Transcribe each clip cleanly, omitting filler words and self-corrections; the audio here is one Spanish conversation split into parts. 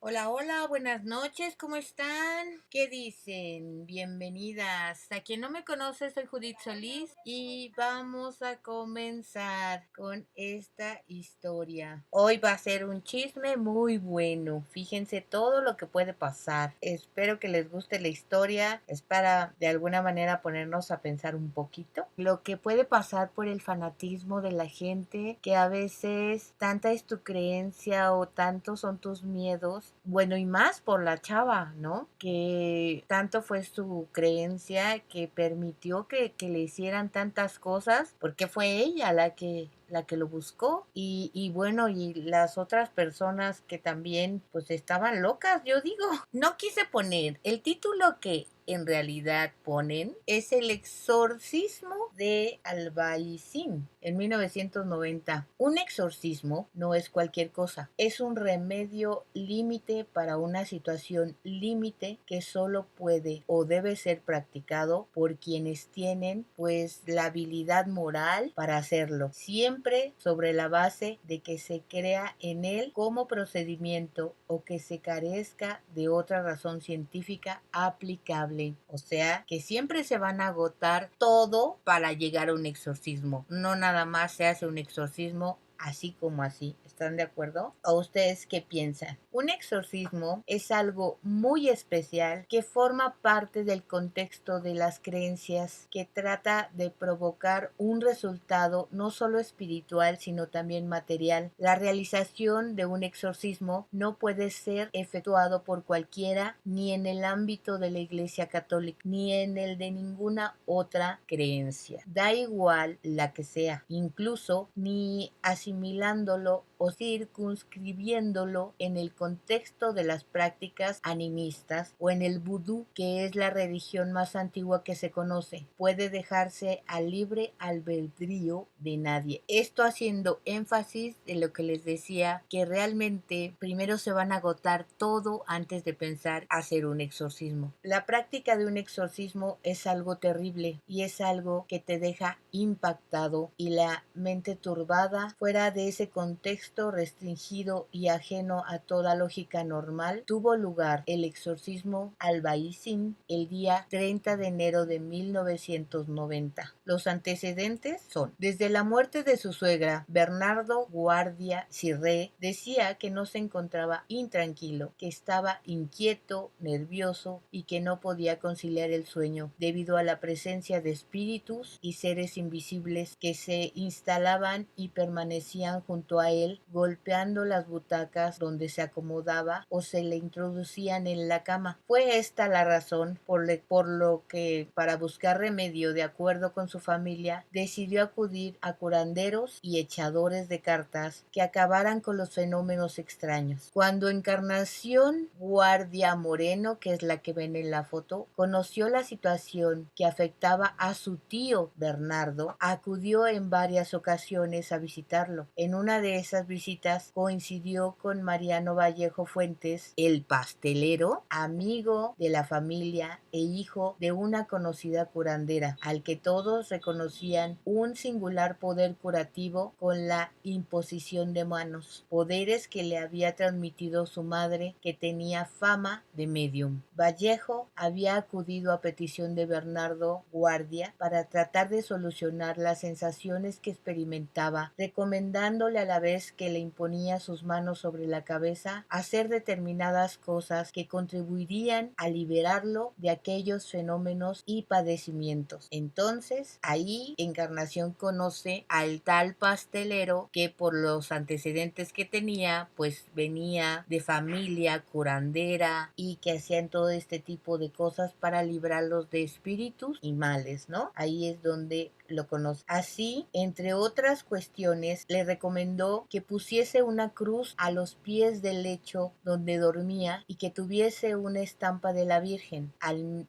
Hola, hola, buenas noches, ¿cómo están? ¿Qué dicen? Bienvenidas. A quien no me conoce, soy Judith Solís y vamos a comenzar con esta historia. Hoy va a ser un chisme muy bueno. Fíjense todo lo que puede pasar. Espero que les guste la historia. Es para de alguna manera ponernos a pensar un poquito. Lo que puede pasar por el fanatismo de la gente, que a veces tanta es tu creencia o tantos son tus miedos, bueno, y más por la chava, ¿no? Que tanto fue su creencia que permitió que le hicieran tantas cosas, porque fue ella la que lo buscó y bueno, y las otras personas que también pues estaban locas, yo digo. No quise poner el título que en realidad ponen es El exorcismo de Albaicín en 1990. Un exorcismo no es cualquier cosa, es un remedio límite para una situación límite que solo puede o debe ser practicado por quienes tienen pues la habilidad moral para hacerlo, siempre sobre la base de que se crea en él como procedimiento o que se carezca de otra razón científica aplicable. O sea, que siempre se van a agotar todo para llegar a un exorcismo. No nada más se hace un exorcismo así como así. ¿Están de acuerdo? ¿O ustedes qué piensan? Un exorcismo es algo muy especial que forma parte del contexto de las creencias, que trata de provocar un resultado no solo espiritual sino también material. La realización de un exorcismo no puede ser efectuado por cualquiera, ni en el ámbito de la Iglesia Católica ni en el de ninguna otra creencia. Da igual la que sea, incluso ni asimilándolo o circunscribiéndolo en el contexto de las prácticas animistas o en el vudú, que es la religión más antigua que se conoce. Puede dejarse al libre albedrío de nadie. Esto haciendo énfasis de lo que les decía, que realmente primero se van a agotar todo antes de pensar hacer un exorcismo. La práctica de un exorcismo es algo terrible y es algo que te deja impactado y la mente turbada. Fuera de ese contexto restringido y ajeno a toda lógica normal, tuvo lugar el exorcismo Albaicín el día 30 de enero de 1990. Los antecedentes son: desde la muerte de su suegra, Bernardo Guardia Cirré decía que no se encontraba intranquilo, que estaba inquieto, nervioso y que no podía conciliar el sueño debido a la presencia de espíritus y seres invisibles que se instalaban y permanecían junto a él, golpeando las butacas donde se acomodaba o se le introducían en la cama. Fue esta la razón por lo que, para buscar remedio de acuerdo con su familia, decidió acudir a curanderos y echadores de cartas que acabaran con los fenómenos extraños. Cuando Encarnación Guardia Moreno, que es la que ven en la foto, conoció la situación que afectaba a su tío Bernardo, acudió en varias ocasiones a visitarlo. En una de esas visitas coincidió con Mariano Vallejo Fuentes, el pastelero, amigo de la familia e hijo de una conocida curandera, al que todos reconocían un singular poder curativo con la imposición de manos, poderes que le había transmitido su madre, que tenía fama de medium. Vallejo había acudido a petición de Bernardo Guardia para tratar de solucionar las sensaciones que experimentaba, recomendándole a la vez que le imponía sus manos sobre la cabeza hacer determinadas cosas que contribuirían a liberarlo de aquellos fenómenos y padecimientos. Entonces, ahí Encarnación conoce al tal pastelero, que por los antecedentes que tenía, pues venía de familia curandera y que hacían todo este tipo de cosas para librarlos de espíritus y males, ¿no? Ahí es donde lo conoce. Así, entre otras cuestiones, le recomendó que pusiese una cruz a los pies del lecho donde dormía y que tuviese una estampa de la Virgen,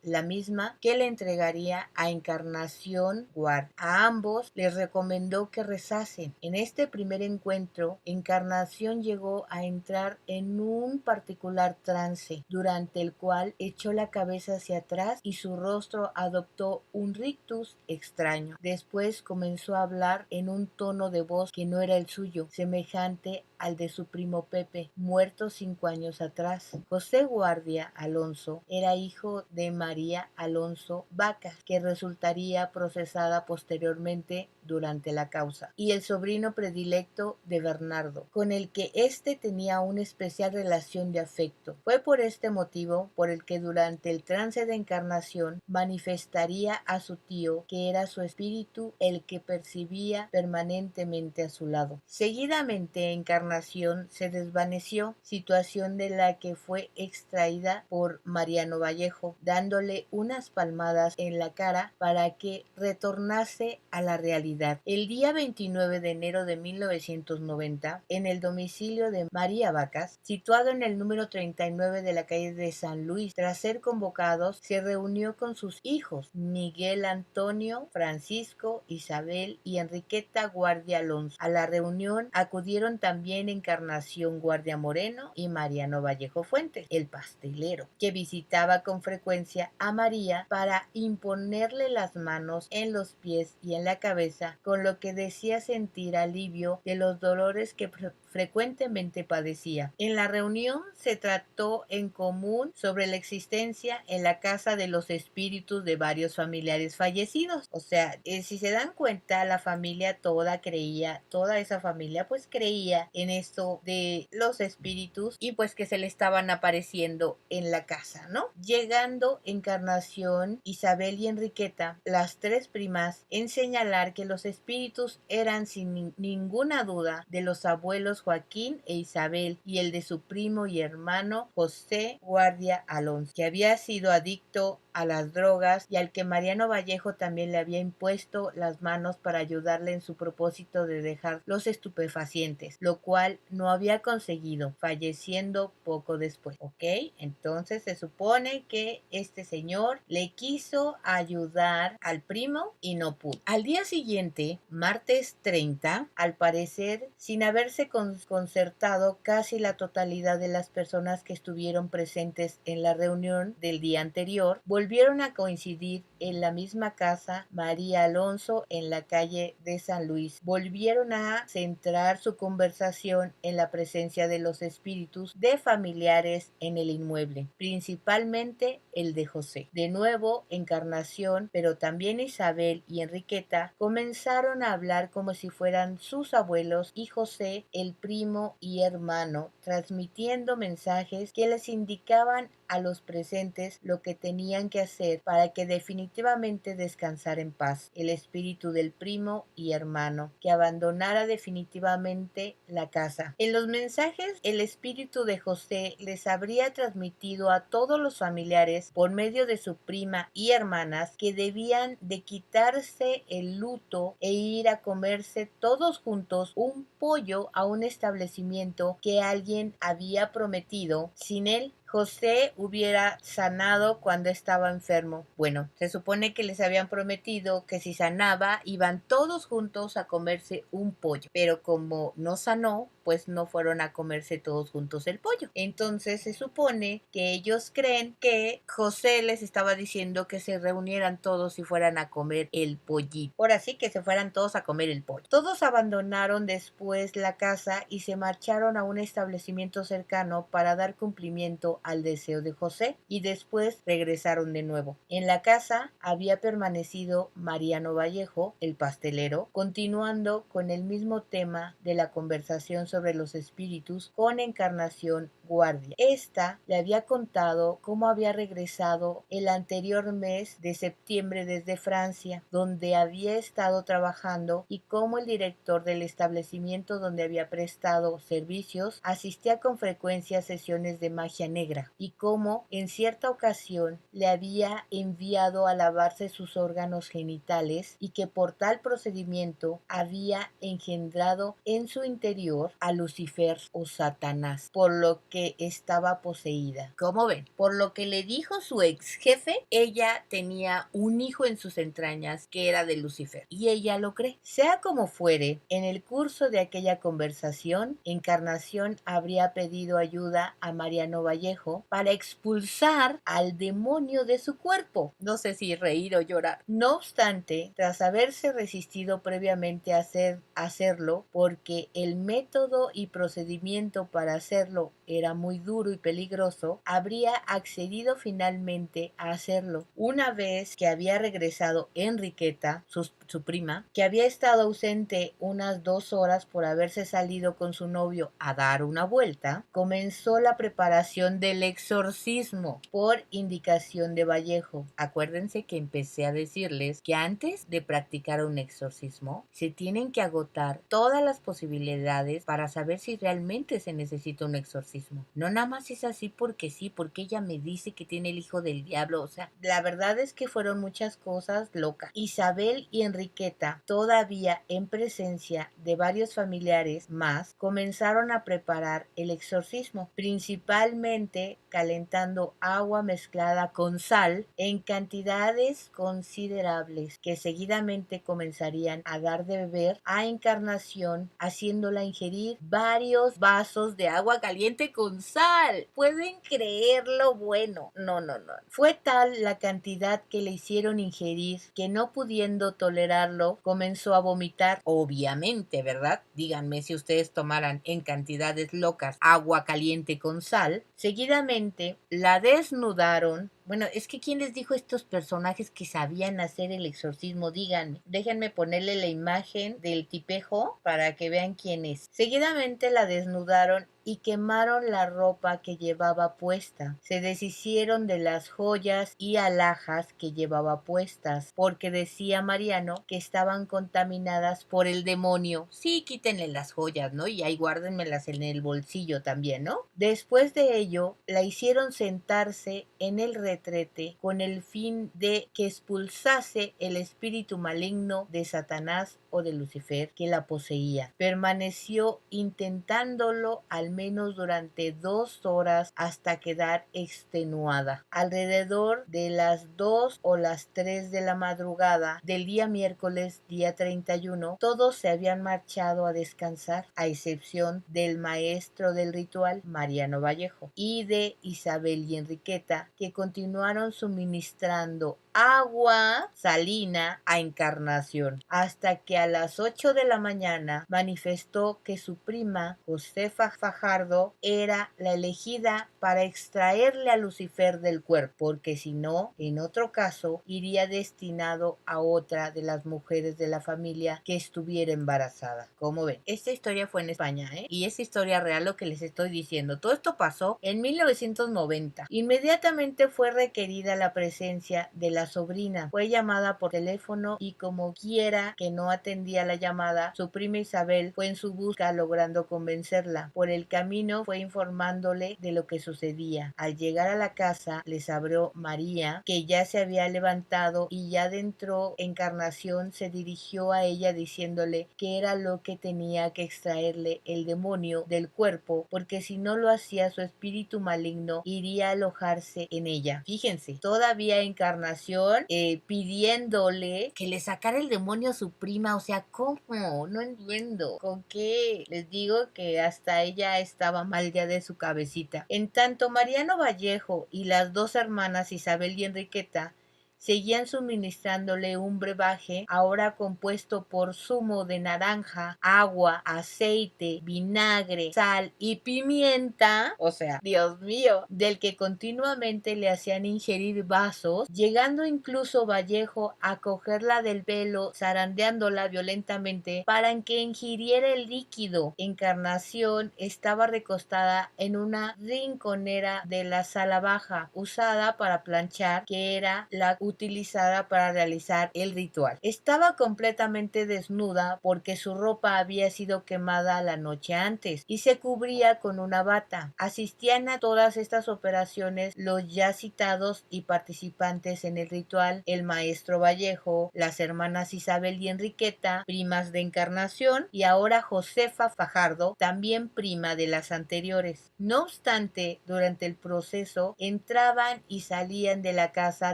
la misma que le entregaría a Encarnación Guard. A ambos les recomendó que rezasen. En este primer encuentro, Encarnación llegó a entrar en un particular trance, durante el cual echó la cabeza hacia atrás y su rostro adoptó un rictus extraño. Después comenzó a hablar en un tono de voz que no era el suyo, semejante al de su primo Pepe, muerto 5 años atrás. José Guardia Alonso era hijo de María Alonso Vaca, que resultaría procesada posteriormente durante la causa, y el sobrino predilecto de Bernardo, con el que éste tenía una especial relación de afecto. Fue por este motivo por el que durante el trance de encarnación manifestaría a su tío que era su espíritu el que percibía permanentemente a su lado. Seguidamente Encarnación se desvaneció, situación de la que fue extraída por Mariano Vallejo, dándole unas palmadas en la cara para que retornase a la realidad. El día 29 de enero de 1990, en el domicilio de María Vacas, situado en el número 39 de la calle de San Luis, tras ser convocados, se reunió con sus hijos, Miguel Antonio, Francisco, Isabel y Enriqueta Guardia Alonso. A la reunión acudieron también Encarnación Guardia Moreno y Mariano Vallejo Fuentes, el pastelero, que visitaba con frecuencia a María para imponerle las manos en los pies y en la cabeza, con lo que decía sentir alivio de los dolores que frecuentemente padecía. En la reunión se trató en común sobre la existencia en la casa de los espíritus de varios familiares fallecidos. O sea, si se dan cuenta, la familia toda creía, toda esa familia pues creía en esto de los espíritus y pues que se le estaban apareciendo en la casa, ¿no? Llegando Encarnación, Isabel y Enriqueta, las tres primas, en señalar que los espíritus eran sin ninguna duda de los abuelos Joaquín e Isabel y el de su primo y hermano José Guardia Alonso, que había sido adicto a las drogas y al que Mariano Vallejo también le había impuesto las manos para ayudarle en su propósito de dejar los estupefacientes, lo cual no había conseguido, falleciendo poco después. ¿Ok? Entonces se supone que este señor le quiso ayudar al primo y no pudo. Al día siguiente, martes 30, al parecer, sin haberse concertado casi la totalidad de las personas que estuvieron presentes en la reunión del día anterior, volvieron a coincidir en la misma casa María Alonso en la calle de San Luis. Volvieron a centrar su conversación en la presencia de los espíritus de familiares en el inmueble, principalmente el de José. De nuevo, Encarnación, pero también Isabel y Enriqueta comenzaron a hablar como si fueran sus abuelos y José, el primo y hermano, transmitiendo mensajes que les indicaban a los presentes lo que tenían que hacer para que definitivamente descansara en paz el espíritu del primo y hermano, que abandonara definitivamente la casa. En los mensajes, el espíritu de José les habría transmitido a todos los familiares por medio de su prima y hermanas que debían de quitarse el luto e ir a comerse todos juntos un pollo a un establecimiento que alguien había prometido. Sin él, José hubiera sanado cuando estaba enfermo. Bueno, se supone que les habían prometido que si sanaba iban todos juntos a comerse un pollo, pero como no sanó, pues no fueron a comerse todos juntos el pollo. Entonces se supone que ellos creen que José les estaba diciendo que se reunieran todos y fueran a comer el pollito. Ahora sí que se fueran todos a comer el pollo. Todos abandonaron después la casa y se marcharon a un establecimiento cercano para dar cumplimiento al deseo de José y después regresaron de nuevo. En la casa había permanecido Mariano Vallejo, el pastelero, continuando con el mismo tema de la conversación sobre los espíritus con Encarnación Guardia. Esta le había contado cómo había regresado el anterior mes de septiembre desde Francia, donde había estado trabajando, y cómo el director del establecimiento donde había prestado servicios asistía con frecuencia a sesiones de magia negra, y cómo en cierta ocasión le había enviado a lavarse sus órganos genitales y que por tal procedimiento había engendrado en su interior a Lucifer o Satanás, por lo que que estaba poseída. ¿Cómo ven? Por lo que le dijo su ex jefe, ella tenía un hijo en sus entrañas que era de Lucifer. Y ella lo cree. Sea como fuere, en el curso de aquella conversación, Encarnación habría pedido ayuda a Mariano Vallejo para expulsar al demonio de su cuerpo. No sé si reír o llorar. No obstante, tras haberse resistido previamente a hacerlo, porque el método y procedimiento para hacerlo era muy duro y peligroso, habría accedido finalmente a hacerlo. Una vez que había regresado Enriqueta, su prima, que había estado ausente unas 2 horas por haberse salido con su novio a dar una vuelta, comenzó la preparación del exorcismo por indicación de Vallejo. Acuérdense que empecé a decirles que antes de practicar un exorcismo se tienen que agotar todas las posibilidades para saber si realmente se necesita un exorcismo. No nada más es así porque sí, porque ella me dice que tiene el hijo del diablo. O sea, la verdad es que fueron muchas cosas locas. Isabel y Enriqueta, todavía en presencia de varios familiares más, comenzaron a preparar el exorcismo, principalmente calentando agua mezclada con sal en cantidades considerables que seguidamente comenzarían a dar de beber a Encarnación, haciéndola ingerir varios vasos de agua caliente con sal. ¿Pueden creerlo? Bueno, no. Fue tal la cantidad que le hicieron ingerir que, no pudiendo tolerarlo, comenzó a vomitar. Obviamente, ¿verdad? Díganme si ustedes tomaran en cantidades locas agua caliente con sal. Seguidamente la desnudaron. Bueno, es que ¿quién les dijo estos personajes que sabían hacer el exorcismo? Díganme. Déjenme ponerle la imagen del tipejo para que vean quién es. Seguidamente la desnudaron y quemaron la ropa que llevaba puesta. Se deshicieron de las joyas y alhajas que llevaba puestas, porque decía Mariano que estaban contaminadas por el demonio. Sí, quítenle las joyas, ¿no? Y ahí guárdenmelas en el bolsillo también, ¿no? Después de ello, la hicieron sentarse en el retrete con el fin de que expulsase el espíritu maligno de Satanás o de Lucifer que la poseía. Permaneció intentándolo al menos durante 2 horas hasta quedar extenuada. Alrededor de las 2 o las 3 de la madrugada del día miércoles, día 31, todos se habían marchado a descansar, a excepción del maestro del ritual, Mariano Vallejo, y de Isabel y Enriqueta, que continuaron suministrando agua salina a Encarnación, hasta que a las 8 de la mañana manifestó que su prima Josefa Fajardo era la elegida para extraerle a Lucifer del cuerpo, porque si no, en otro caso, iría destinado a otra de las mujeres de la familia que estuviera embarazada. Como ven, esta historia fue en España, y es historia real lo que les estoy diciendo. Todo esto pasó en 1990. Inmediatamente fue requerida la presencia de la sobrina. Fue llamada por teléfono y, como quiera que no atendía la llamada, su prima Isabel fue en su busca, logrando convencerla. Por el camino fue informándole de lo que sucedía. Al llegar a la casa les abrió María, que ya se había levantado, y ya dentro Encarnación se dirigió a ella diciéndole que era lo que tenía que extraerle el demonio del cuerpo, porque si no lo hacía su espíritu maligno iría a alojarse en ella. Fíjense, todavía Encarnación pidiéndole que le sacara el demonio a su prima. O sea, ¿cómo? No entiendo. ¿Con qué? Les digo que hasta ella estaba mal ya de su cabecita. En tanto, Mariano Vallejo y las dos hermanas Isabel y Enriqueta seguían suministrándole un brebaje, ahora compuesto por zumo de naranja, agua, aceite, vinagre, sal y pimienta. O sea, Dios mío, del que continuamente le hacían ingerir vasos, llegando incluso Vallejo a cogerla del pelo, zarandeándola violentamente para que ingiriera el líquido. Encarnación estaba recostada en una rinconera de la sala baja, usada para planchar, que era la utilizada para realizar el ritual. Estaba completamente desnuda porque su ropa había sido quemada la noche antes y se cubría con una bata. Asistían a todas estas operaciones los ya citados y participantes en el ritual: el maestro Vallejo, las hermanas Isabel y Enriqueta, primas de Encarnación, y ahora Josefa Fajardo, también prima de las anteriores. No obstante, durante el proceso entraban y salían de la casa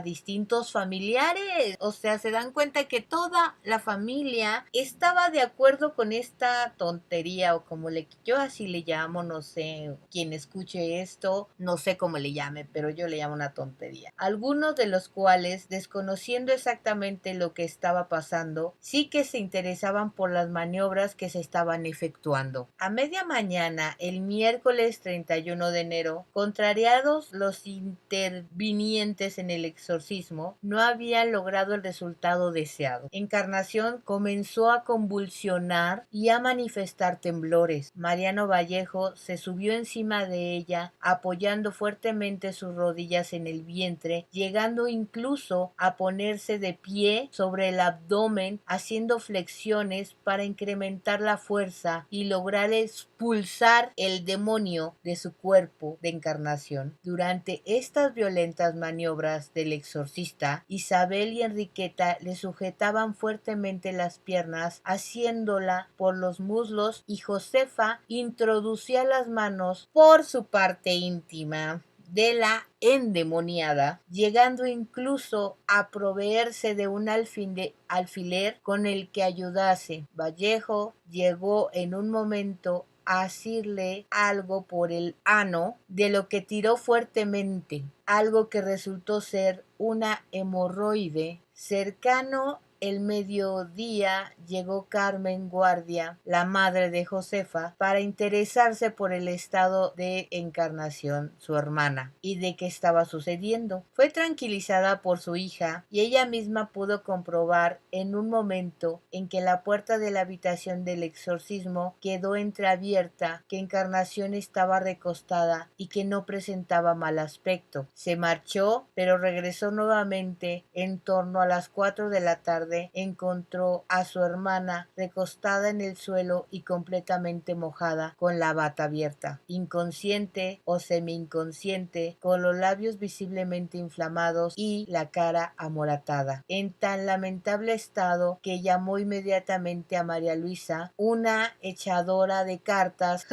distintos familiares. O sea, se dan cuenta que toda la familia estaba de acuerdo con esta tontería, o como yo así le llamo, no sé, quien escuche esto, no sé cómo le llame, pero yo le llamo una tontería. Algunos de los cuales, desconociendo exactamente lo que estaba pasando, sí que se interesaban por las maniobras que se estaban efectuando. A media mañana, el miércoles 31 de enero, contrariados los intervinientes en el exorcismo, no habían logrado el resultado deseado. Encarnación comenzó a convulsionar y a manifestar temblores. Mariano Vallejo se subió encima de ella, apoyando fuertemente sus rodillas en el vientre, llegando incluso a ponerse de pie sobre el abdomen, haciendo flexiones para incrementar la fuerza y lograr expulsar el demonio de su cuerpo de Encarnación. Durante estas violentas maniobras del exorcista, Isabel y Enriqueta le sujetaban fuertemente las piernas, haciéndola por los muslos, y Josefa introducía las manos por su parte íntima de la endemoniada, llegando incluso a proveerse de un alfiler con el que ayudase. Vallejo llegó en un momento a asirle algo por el ano, de lo que tiró fuertemente, algo que resultó ser una hemorroide. Cercano el mediodía llegó Carmen Guardia, la madre de Josefa, para interesarse por el estado de Encarnación, su hermana, y de qué estaba sucediendo. Fue tranquilizada por su hija y ella misma pudo comprobar en un momento en que la puerta de la habitación del exorcismo quedó entreabierta que Encarnación estaba recostada y que no presentaba mal aspecto. Se marchó, pero regresó nuevamente en torno a las 4 de la tarde. Encontró a su hermana recostada en el suelo y completamente mojada, con la bata abierta, inconsciente o semi-inconsciente, con los labios visiblemente inflamados y la cara amoratada, en tan lamentable estado que llamó inmediatamente a María Luisa, una echadora de cartas.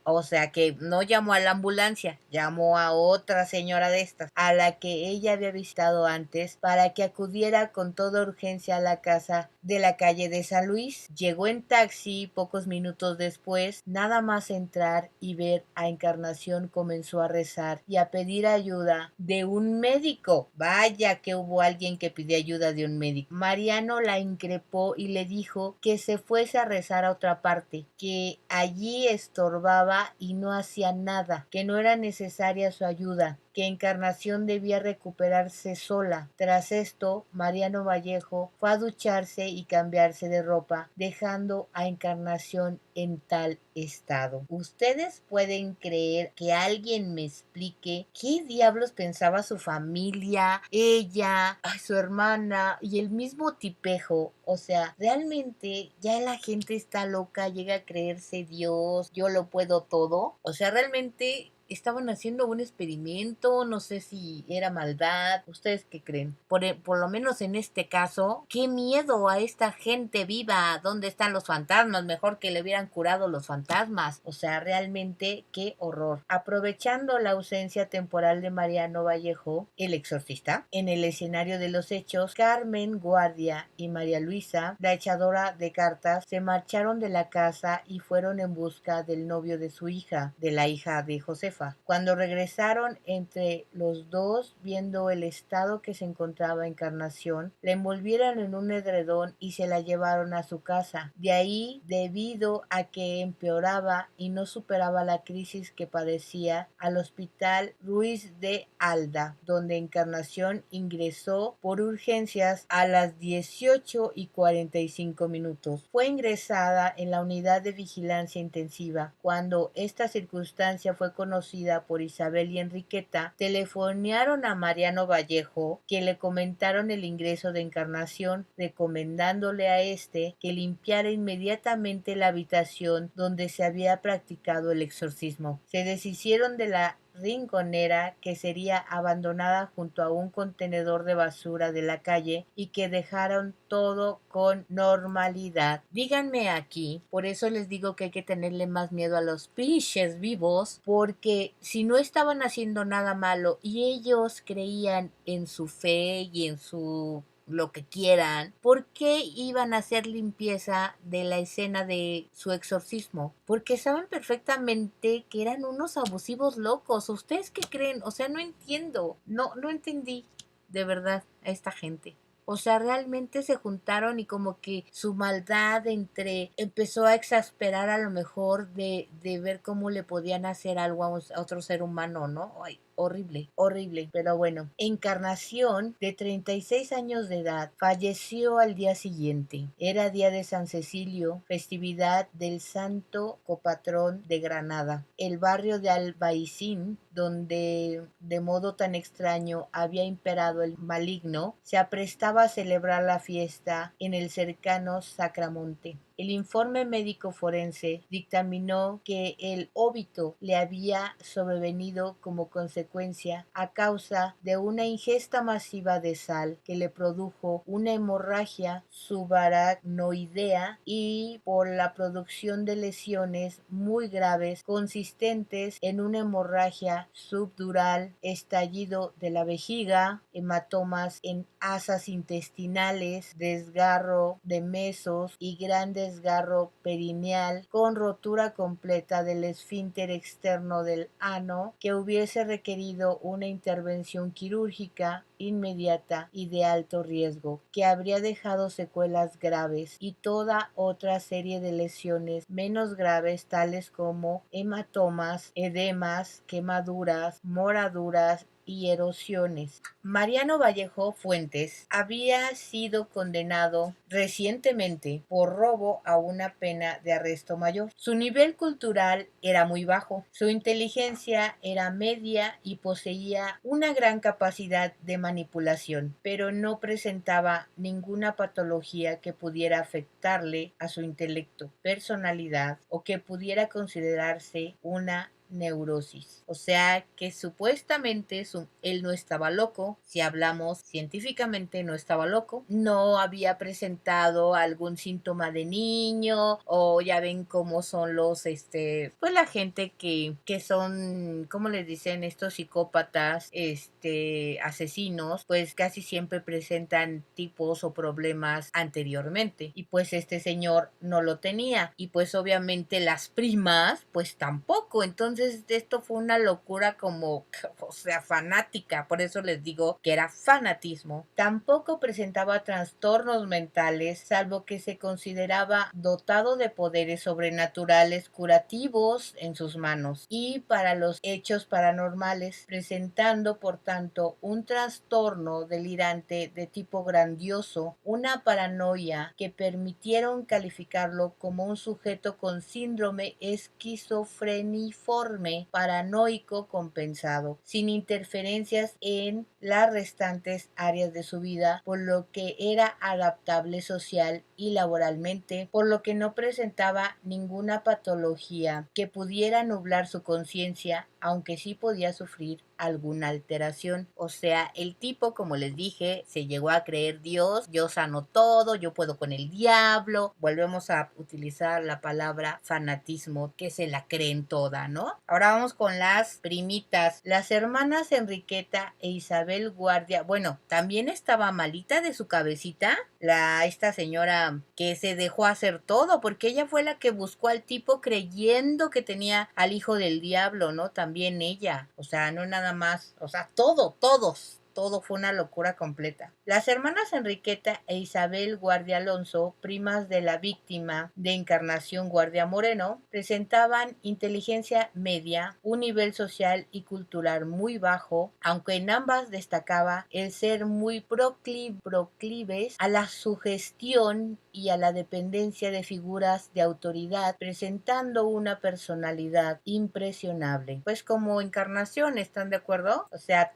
O sea que no llamó a la ambulancia, llamó a otra señora de estas, a la que ella había visitado antes, para que acudiera con toda urgencia a la casa de la calle de San Luis. Llegó en taxi pocos minutos después. Nada más entrar y ver a Encarnación, comenzó a rezar y a pedir ayuda de un médico. Vaya que hubo alguien que pidió ayuda de un médico. Mariano la increpó y le dijo que se fuese a rezar a otra parte, que allí estorbaba y no hacía nada, que no era necesaria su ayuda, que Encarnación debía recuperarse sola. Tras esto, Mariano Vallejo fue a ducharse y cambiarse de ropa, dejando a Encarnación en tal estado. ¿Ustedes pueden creer que alguien me explique qué diablos pensaba su familia, ella, su hermana y el mismo tipejo? O sea, realmente ya la gente está loca, llega a creerse Dios, yo lo puedo todo. O sea, realmente estaban haciendo un experimento, no sé si era maldad. ¿Ustedes qué creen? Por lo menos en este caso, qué miedo a esta gente viva. ¿Dónde están los fantasmas? Mejor que le hubieran curado los fantasmas. O sea, realmente qué horror. Aprovechando la ausencia temporal de Mariano Vallejo, el exorcista, en el escenario de los hechos, Carmen Guardia y María Luisa, la echadora de cartas, se marcharon de la casa y fueron en busca del novio de su hija, de la hija de Josefa. Cuando regresaron, entre los dos, viendo el estado que se encontraba Encarnación, la envolvieron en un edredón y se la llevaron a su casa. De ahí, debido a que empeoraba y no superaba la crisis que padecía, al hospital Ruiz de Alda, donde Encarnación ingresó por urgencias a las 18:45. Fue ingresada en la unidad de vigilancia intensiva. Cuando esta circunstancia fue conocida conocida por Isabel y Enriqueta, telefonearon a Mariano Vallejo, que le comentaron el ingreso de Encarnación, recomendándole a este que limpiara inmediatamente la habitación donde se había practicado el exorcismo. Se deshicieron de la rinconera, que sería abandonada junto a un contenedor de basura de la calle, y que dejaron todo con normalidad. Díganme aquí, por eso les digo que hay que tenerle más miedo a los pinches vivos, porque si no estaban haciendo nada malo y ellos creían en su fe y en su lo que quieran, ¿por qué iban a hacer limpieza de la escena de su exorcismo? Porque saben perfectamente que eran unos abusivos locos. ¿Ustedes qué creen? O sea, no entiendo, no entendí de verdad a esta gente. O sea, realmente se juntaron y como que su maldad empezó a exasperar a lo mejor de ver cómo le podían hacer algo a otro ser humano, ¿no? Ay, horrible, horrible. Pero bueno, Encarnación, de 36 años de edad, falleció al día siguiente. Era día de San Cecilio, festividad del santo copatrón de Granada. El barrio de Albaicín, donde de modo tan extraño había imperado el maligno, se aprestaba a celebrar la fiesta en el cercano Sacramonte. El informe médico forense dictaminó que el óbito le había sobrevenido como consecuencia a causa de una ingesta masiva de sal que le produjo una hemorragia subaracnoidea y por la producción de lesiones muy graves consistentes en una hemorragia subdural, estallido de la vejiga, hematomas en asas intestinales, desgarro de mesos y gran desgarro perineal con rotura completa del esfínter externo del ano, que hubiese requerido una intervención quirúrgica inmediata y de alto riesgo, que habría dejado secuelas graves y toda otra serie de lesiones menos graves, tales como hematomas, edemas, quemaduras, moraduras y erosiones. Mariano Vallejo Fuentes había sido condenado recientemente por robo a una pena de arresto mayor. Su nivel cultural era muy bajo, su inteligencia era media y poseía una gran capacidad de manipulación, pero no presentaba ninguna patología que pudiera afectarle a su intelecto, personalidad o que pudiera considerarse una neurosis. O sea que supuestamente él no estaba loco, si hablamos científicamente no estaba loco, no había presentado algún síntoma de niño, o ya ven cómo son pues la gente que son, ¿cómo les dicen? Estos psicópatas, asesinos, pues casi siempre presentan tipos o problemas anteriormente, y pues este señor no lo tenía, y pues obviamente las primas pues tampoco. Entonces esto fue una locura como, o sea, fanática, por eso les digo que era fanatismo. Tampoco presentaba trastornos mentales, salvo que se consideraba dotado de poderes sobrenaturales curativos en sus manos y para los hechos paranormales, presentando por tanto un trastorno delirante de tipo grandioso, una paranoia que permitieron calificarlo como un sujeto con síndrome esquizofreniforme, paranoico compensado, sin interferencias en las restantes áreas de su vida, por lo que era adaptable social y laboralmente, por lo que no presentaba ninguna patología que pudiera nublar su conciencia, aunque sí podía sufrir alguna alteración. O sea, el tipo, como les dije, se llegó a creer Dios, yo sano todo, yo puedo con el diablo. Volvemos a utilizar la palabra fanatismo, que se la creen toda, ¿no? Ahora vamos con las primitas. Las hermanas Enriqueta e Isabel Guardia, bueno, también estaba malita de su cabecita, esta señora que se dejó hacer todo, porque ella fue la que buscó al tipo creyendo que tenía al hijo del diablo, ¿no? También ella, o sea, no nada más, o sea, todos todo fue una locura completa. Las hermanas Enriqueta e Isabel Guardia Alonso, primas de la víctima de Encarnación Guardia Moreno, presentaban inteligencia media, un nivel social y cultural muy bajo, aunque en ambas destacaba el ser muy proclives a la sugestión y a la dependencia de figuras de autoridad, presentando una personalidad impresionable. Pues como Encarnación, ¿están de acuerdo? O sea,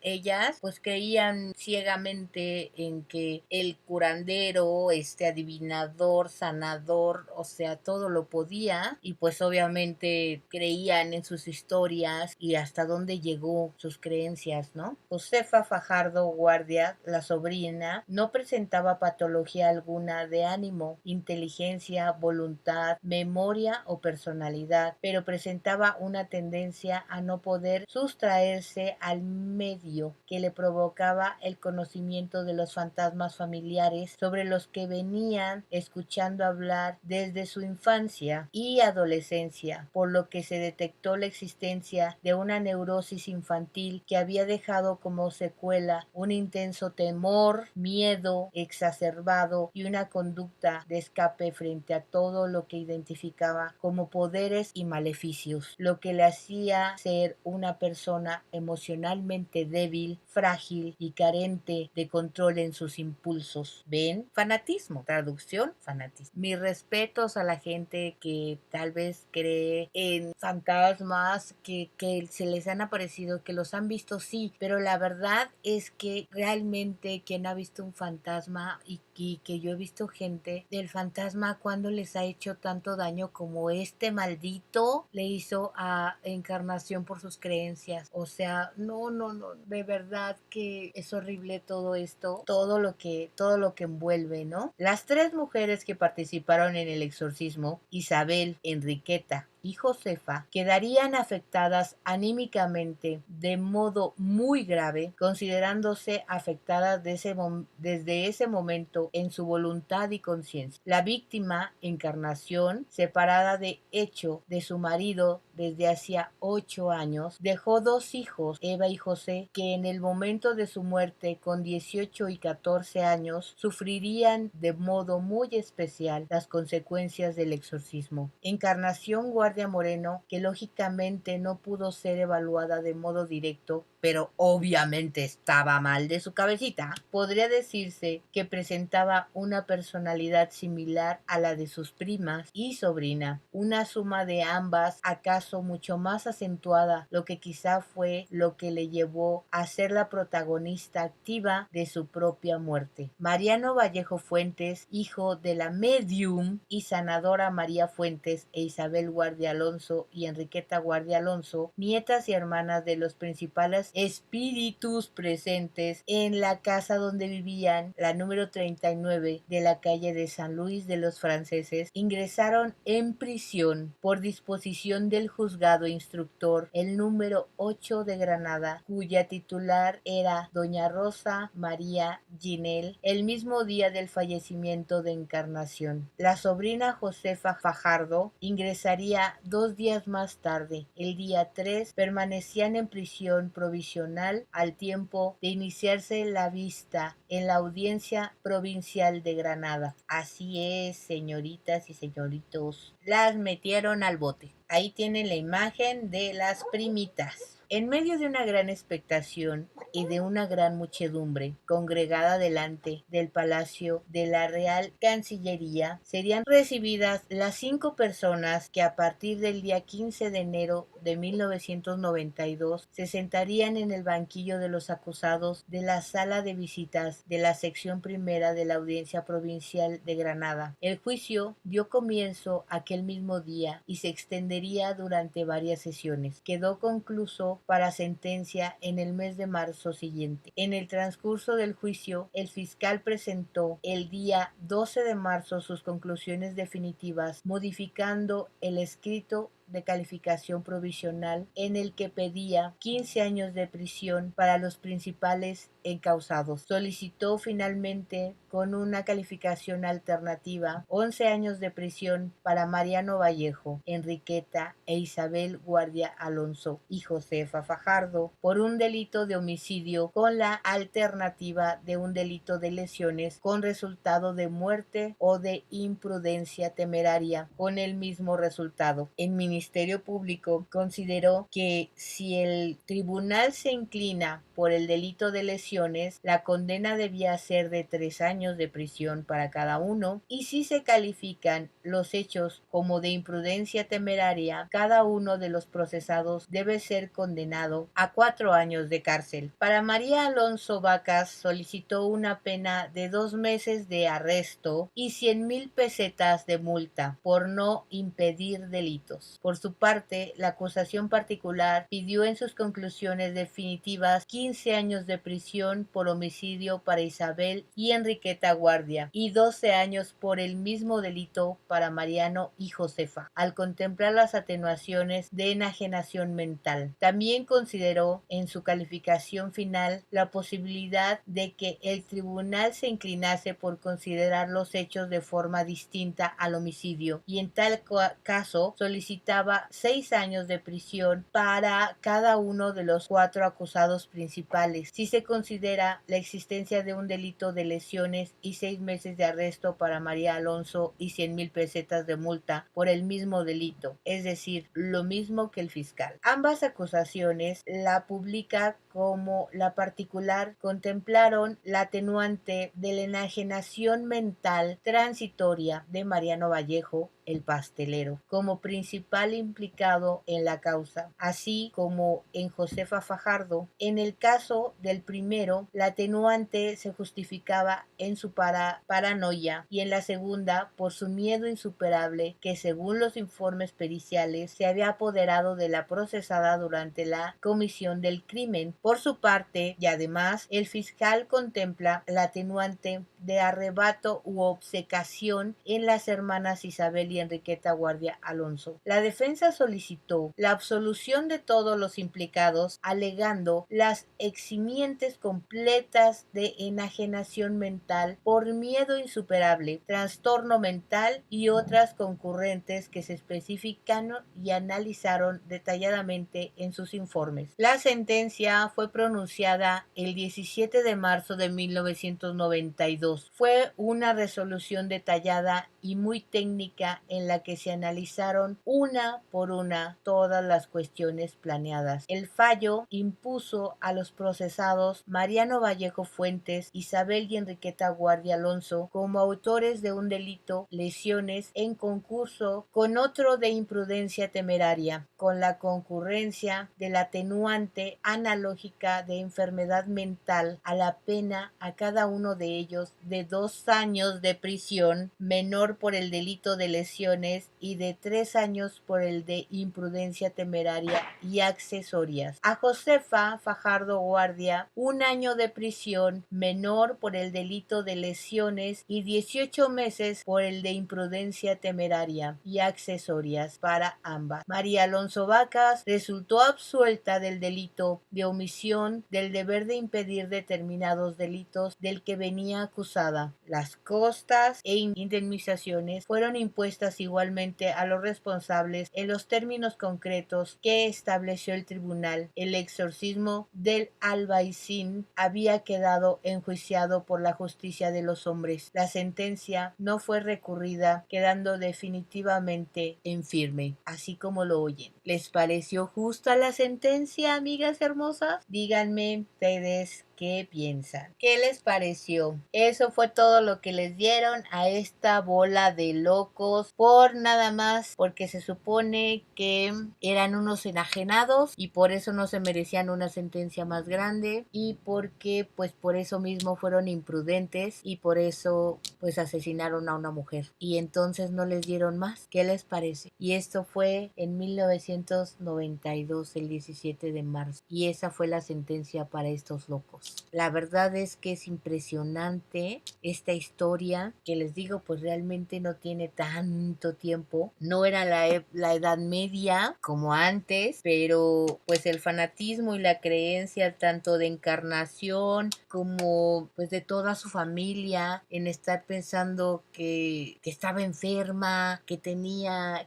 ellas pues creían ciegamente en que el curandero, este adivinador, sanador, o sea, todo lo podía, y pues obviamente creían en sus historias y hasta dónde llegó sus creencias, ¿no? Josefa Fajardo Guardia, la sobrina, no presentaba patología alguna de ánimo, inteligencia, voluntad, memoria o personalidad, pero presentaba una tendencia a no poder sustraerse al medio que le provocaba el conocimiento de los fantasmas familiares sobre los que venían escuchando hablar desde su infancia y adolescencia, por lo que se detectó la existencia de una neurosis infantil que había dejado como secuela un intenso temor, miedo exacerbado y una conducta de escape frente a todo lo que identificaba como poderes y maleficios, lo que le hacía ser una persona emocionalmente débil, frágil y carente de control en sus impulsos. ¿Ven? Fanatismo. Traducción, fanatismo. Mis respetos a la gente que tal vez cree en fantasmas, que se les han aparecido, que los han visto, sí, pero la verdad es que realmente quien ha visto un fantasma y que yo he visto gente del fantasma cuando les ha hecho tanto daño como este maldito le hizo a Encarnación por sus creencias. O sea, no, no, no, de verdad que es horrible todo esto, todo lo que envuelve, ¿no? Las tres mujeres que participaron en el exorcismo, Isabel, Enriqueta y Josefa, quedarían afectadas anímicamente de modo muy grave, considerándose afectadas desde ese momento en su voluntad y conciencia. La víctima, Encarnación, separada de hecho de su marido desde hacía 8 años, dejó 2 hijos, Eva y José, que en el momento de su muerte, con 18 y 14 años, sufrirían de modo muy especial las consecuencias del exorcismo. Encarnación Guardia Moreno, que lógicamente no pudo ser evaluada de modo directo, pero obviamente estaba mal de su cabecita, podría decirse que presentaba una personalidad similar a la de sus primas y sobrina, una suma de ambas acaso mucho más acentuada, lo que quizá fue lo que le llevó a ser la protagonista activa de su propia muerte. Mariano Vallejo Fuentes, hijo de la medium y sanadora María Fuentes e Isabel Guardia Alonso y Enriqueta Guardia Alonso, nietas y hermanas de los principales espíritus presentes en la casa donde vivían, la número 39 de la calle de San Luis de los Franceses, ingresaron en prisión por disposición del juzgado instructor el número 8 de Granada, cuya titular era doña Rosa María Ginel, el mismo día del fallecimiento de Encarnación. La sobrina Josefa Fajardo ingresaría 2 días más tarde, el día 3, permanecían en prisión provisional al tiempo de iniciarse la vista en la Audiencia Provincial de Granada. Así es, señoritas y señoritos, las metieron al bote. Ahí tienen la imagen de las primitas. En medio de una gran expectación y de una gran muchedumbre congregada delante del palacio de la Real Cancillería, serían recibidas las 5 personas que a partir del día 15 de enero de 1992 se sentarían en el banquillo de los acusados de la sala de visitas de la sección primera de la Audiencia Provincial de Granada. El juicio dio comienzo aquel mismo día y se extendería durante varias sesiones. Quedó concluso para sentencia en el mes de marzo siguiente. En el transcurso del juicio, el fiscal presentó el día 12 de marzo sus conclusiones definitivas, modificando el escrito de calificación provisional en el que pedía 15 años de prisión para los principales encausados. Solicitó finalmente, con una calificación alternativa, 11 años de prisión para Mariano Vallejo, Enriqueta e Isabel Guardia Alonso y Josefa Fajardo por un delito de homicidio con la alternativa de un delito de lesiones con resultado de muerte o de imprudencia temeraria con el mismo resultado. El Ministerio Público consideró que si el tribunal se inclina por el delito de lesiones, la condena debía ser de 3 años de prisión para cada uno, y si se califican los hechos como de imprudencia temeraria, cada uno de los procesados debe ser condenado a 4 años de cárcel. Para María Alonso Vacas solicitó una pena de 2 meses de arresto y 100,000 pesetas de multa por no impedir delitos. Por su parte, la acusación particular pidió en sus conclusiones definitivas 15 años de prisión por homicidio para Isabel y Enriqueta Guardia y 12 años por el mismo delito para Mariano y Josefa, al contemplar las atenuaciones de enajenación mental. También consideró en su calificación final la posibilidad de que el tribunal se inclinase por considerar los hechos de forma distinta al homicidio, y en tal caso solicitaba 6 años de prisión para cada uno de los 4 acusados principales, si se considera la existencia de un delito de lesiones, y 6 meses de arresto para María Alonso y 100,000 pesetas de multa por el mismo delito, es decir, lo mismo que el fiscal. Ambas acusaciones, la pública como la particular, contemplaron la atenuante de la enajenación mental transitoria de Mariano Vallejo, el pastelero, como principal implicado en la causa, así como en Josefa Fajardo. En el caso del primero, la atenuante se justificaba en su paranoia, y en la segunda por su miedo insuperable que, según los informes periciales, se había apoderado de la procesada durante la comisión del crimen. Por su parte, y además, el fiscal contempla la atenuante de arrebato u obcecación en las hermanas Isabel y Enriqueta Guardia Alonso. La defensa solicitó la absolución de todos los implicados, alegando las eximientes completas de enajenación mental por miedo insuperable, trastorno mental y otras concurrentes que se especificaron y analizaron detalladamente en sus informes. La sentencia fue pronunciada el 17 de marzo de 1992. Fue una resolución detallada y muy técnica en la que se analizaron una por una todas las cuestiones planeadas. El fallo impuso a los procesados Mariano Vallejo Fuentes, Isabel y Enriqueta Guardia Alonso como autores de un delito, lesiones, en concurso con otro de imprudencia temeraria, con la concurrencia del atenuante analógica de enfermedad mental, a la pena a cada uno de ellos de 2 años de prisión menor por el delito de lesiones y de 3 años por el de imprudencia temeraria y accesorias. A Josefa Fajardo Guardia, 1 año de prisión menor por el delito de lesiones y 18 meses por el de imprudencia temeraria y accesorias para ambas. María Alonso Vacas resultó absuelta del delito de omisión del deber de impedir determinados delitos del que venía acusada. Las costas e indemnizaciones fueron impuestas igualmente a los responsables en los términos concretos que estableció el tribunal. El exorcismo del albaicín había quedado enjuiciado por la justicia de los hombres. La sentencia no fue recurrida, quedando definitivamente en firme, así como lo oyen. ¿Les pareció justa la sentencia, amigas hermosas? Díganme ustedes qué piensan. ¿Qué les pareció? Eso fue todo lo que les dieron a esta bola de locos, por nada más porque se supone que eran unos enajenados y por eso no se merecían una sentencia más grande, y porque pues por eso mismo fueron imprudentes y por eso pues asesinaron a una mujer, y entonces no les dieron más. ¿Qué les parece? Y esto fue en 1992, el 17 de marzo, y esa fue la sentencia para estos locos. La verdad es que es impresionante esta historia, que les digo, pues realmente no tiene tanto tiempo. No era la Edad Media como antes, pero pues el fanatismo y la creencia tanto de Encarnación como pues de toda su familia en estar pensando que estaba enferma, que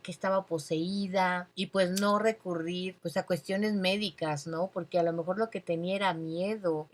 estaba poseída y pues no recurrir pues a cuestiones médicas, ¿no? Porque a lo mejor lo que tenía era miedo,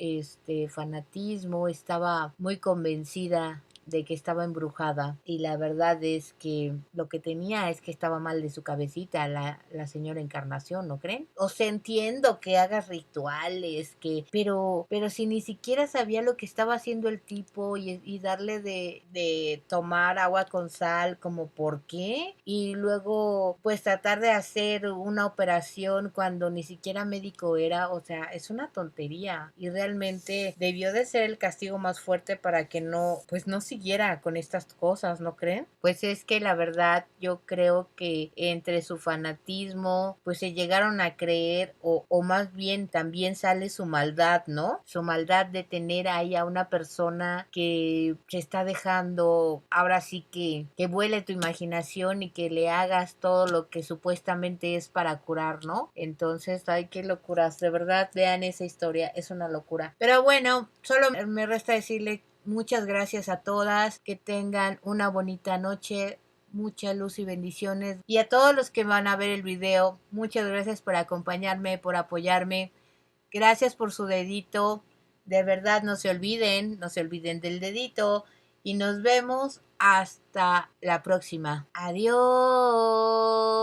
fanatismo, estaba muy convencida de que estaba embrujada y la verdad es que lo que tenía es que estaba mal de su cabecita la señora Encarnación, ¿no creen? O sea, entiendo que hagas rituales, pero si ni siquiera sabía lo que estaba haciendo el tipo y darle de tomar agua con sal, como ¿por qué? Y luego pues tratar de hacer una operación cuando ni siquiera médico era, o sea, es una tontería y realmente debió de ser el castigo más fuerte para que pues no siguiera con estas cosas, ¿no creen? Pues es que la verdad yo creo que entre su fanatismo pues se llegaron a creer o más bien también sale su maldad, ¿no? Su maldad de tener ahí a una persona que se está dejando, ahora sí que vuele tu imaginación y que le hagas todo lo que supuestamente es para curar, ¿no? Entonces, ay, qué locuras, de verdad, vean esa historia, es una locura. Pero bueno, solo me resta decirle muchas gracias a todas, que tengan una bonita noche, mucha luz y bendiciones. Y a todos los que van a ver el video, muchas gracias por acompañarme, por apoyarme. Gracias por su dedito. De verdad, no se olviden del dedito. Y nos vemos hasta la próxima. Adiós.